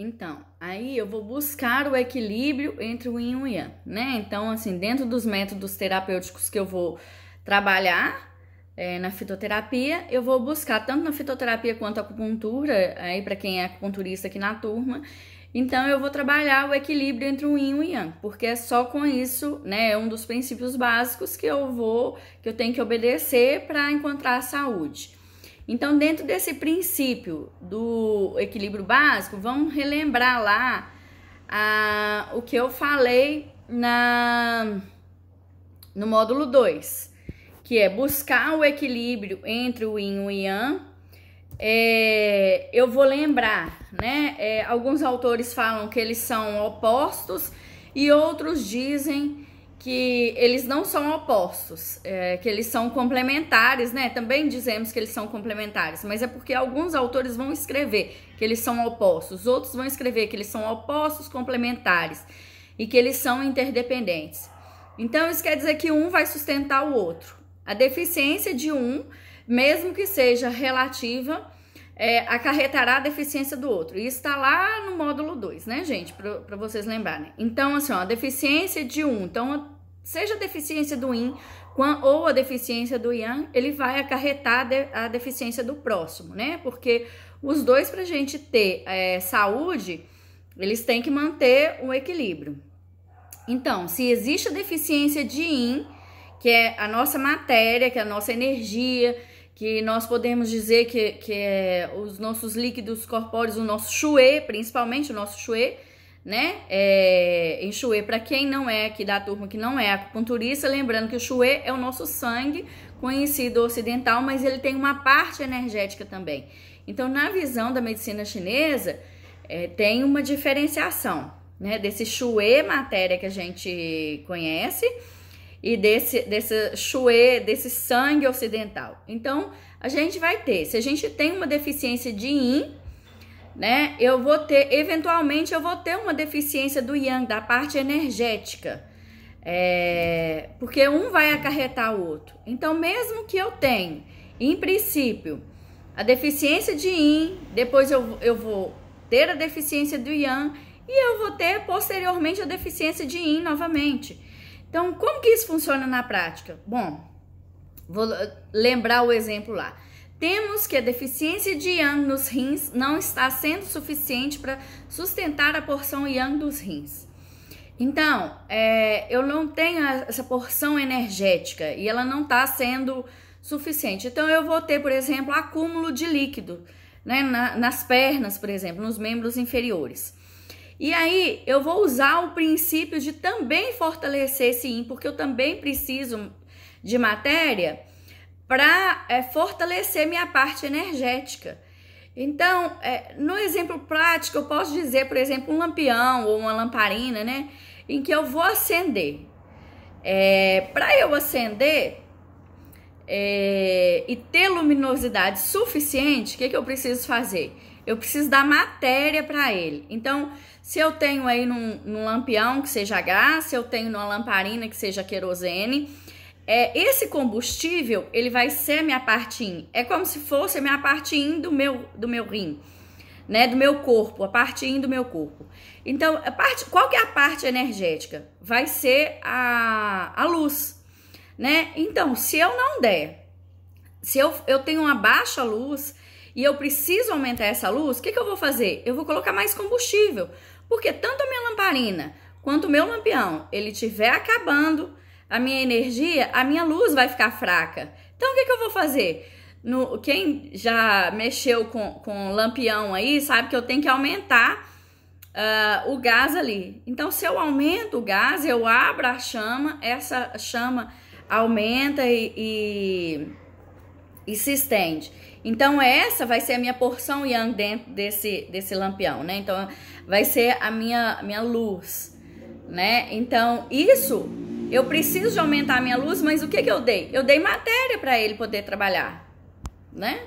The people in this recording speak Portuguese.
Então, aí eu vou buscar o equilíbrio entre o yin e o yang, né? Então, assim, dentro dos métodos terapêuticos que eu vou trabalhar na fitoterapia, eu vou buscar tanto na fitoterapia quanto a acupuntura, aí para quem é acupunturista aqui na turma. Então, eu vou trabalhar o equilíbrio entre o yin e o yang, porque é só com isso, né? É um dos princípios básicos que eu tenho que obedecer para encontrar a saúde. Então, dentro desse princípio do equilíbrio básico, vamos relembrar lá o que eu falei no módulo 2, que é buscar o equilíbrio entre o yin e o yang. Eu vou lembrar, né? Alguns autores falam que eles são opostos e outros dizem que eles não são opostos, que eles são complementares, né? Também dizemos que eles são complementares, mas é porque alguns autores vão escrever que eles são opostos, outros vão escrever que eles são opostos complementares e que eles são interdependentes. Então, isso quer dizer que um vai sustentar o outro. A deficiência de um, mesmo que seja relativa, acarretará a deficiência do outro. Isso está lá no módulo 2, né, gente? Para vocês lembrarem. Então, assim, ó, a deficiência de um. Então, seja a deficiência do yin ou a deficiência do yang, ele vai acarretar a deficiência do próximo, né? Porque os dois, pra gente ter saúde, eles têm que manter o equilíbrio. Então, se existe a deficiência de yin, que é a nossa matéria, que é a nossa energia, que nós podemos dizer que é os nossos líquidos corpóreos, o nosso shui, principalmente o nosso shui, né? Em shui, para quem não é aqui da turma, que não é acupunturista, lembrando que o shui é o nosso sangue, conhecido ocidental, mas ele tem uma parte energética também. Então, na visão da medicina chinesa, tem uma diferenciação, né? Desse shui, matéria que a gente conhece, e desse shui, desse sangue ocidental. Então, a gente vai ter, se a gente tem uma deficiência de yin, né, eventualmente eu vou ter uma deficiência do yang, da parte energética, porque um vai acarretar o outro. Então, mesmo que eu tenha, em princípio, a deficiência de yin, depois eu vou ter a deficiência do yang, e eu vou ter, posteriormente, a deficiência de yin novamente. Então, como que isso funciona na prática? Bom, vou lembrar o exemplo lá. Temos que a deficiência de yang nos rins não está sendo suficiente para sustentar a porção yang dos rins. Então, eu não tenho essa porção energética e ela não está sendo suficiente. Então, eu vou ter, por exemplo, acúmulo de líquido, né, nas pernas, por exemplo, nos membros inferiores. E aí, eu vou usar o princípio de também fortalecer esse yin, porque eu também preciso de matéria para fortalecer minha parte energética. Então, no exemplo prático, eu posso dizer, por exemplo, um lampião ou uma lamparina, né? Em que eu vou acender. Para eu acender e ter luminosidade suficiente, o que eu preciso fazer? Eu preciso dar matéria para ele. Então, se eu tenho aí num lampião que seja gás, se eu tenho numa lamparina que seja querosene, esse combustível, ele vai ser a minha parte yin. É como se fosse a minha parte yin do meu rim, né? Do meu corpo, a parte yin do meu corpo. Então, qual que é a parte energética? Vai ser a luz, né? Então, se eu não der, se eu tenho uma baixa luz e eu preciso aumentar essa luz, o que eu vou fazer? Eu vou colocar mais combustível, porque tanto a minha lamparina quanto o meu lampião, ele estiver acabando a minha energia, a minha luz vai ficar fraca. Então, o que eu vou fazer? Quem já mexeu com lampião aí, sabe que eu tenho que aumentar o gás ali. Então, se eu aumento o gás, eu abro a chama, essa chama aumenta e se estende. Então, essa vai ser a minha porção yang dentro desse lampião, né? Então, vai ser a minha luz, né? Então, isso, eu preciso de aumentar a minha luz, mas o que eu dei? Eu dei matéria para ele poder trabalhar, né?